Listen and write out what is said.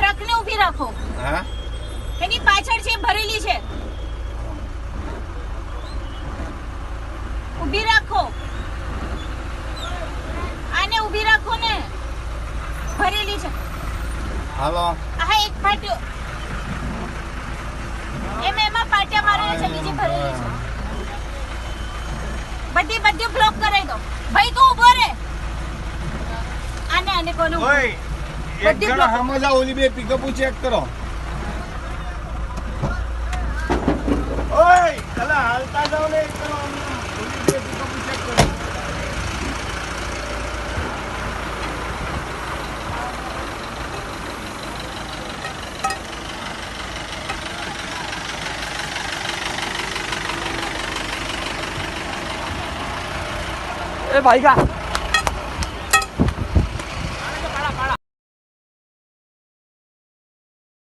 ટ્રકને ઊભી રાખો. હા એની પાછળ છે ભરેલી છે. ઊભી રાખો. આને ઊભી રાખો ને. ભરેલી છે. હાલો હા એક પાટ્યો. એમાં પાટિયા મારેલી છે, બીજી ભરેલી છે. બધી બ્લોક કરાવી દો. ભાઈ તું ઊભો રહે. આને કોનું? ઓય એક જણા સામે જાઓ, ઓલી બે પિકઅપ ચેક કરો. ઓય ચલા હાલતા જાઓ ને, એક જણા ઓલી બે પિકઅપ ચેક કરો. ए भाई का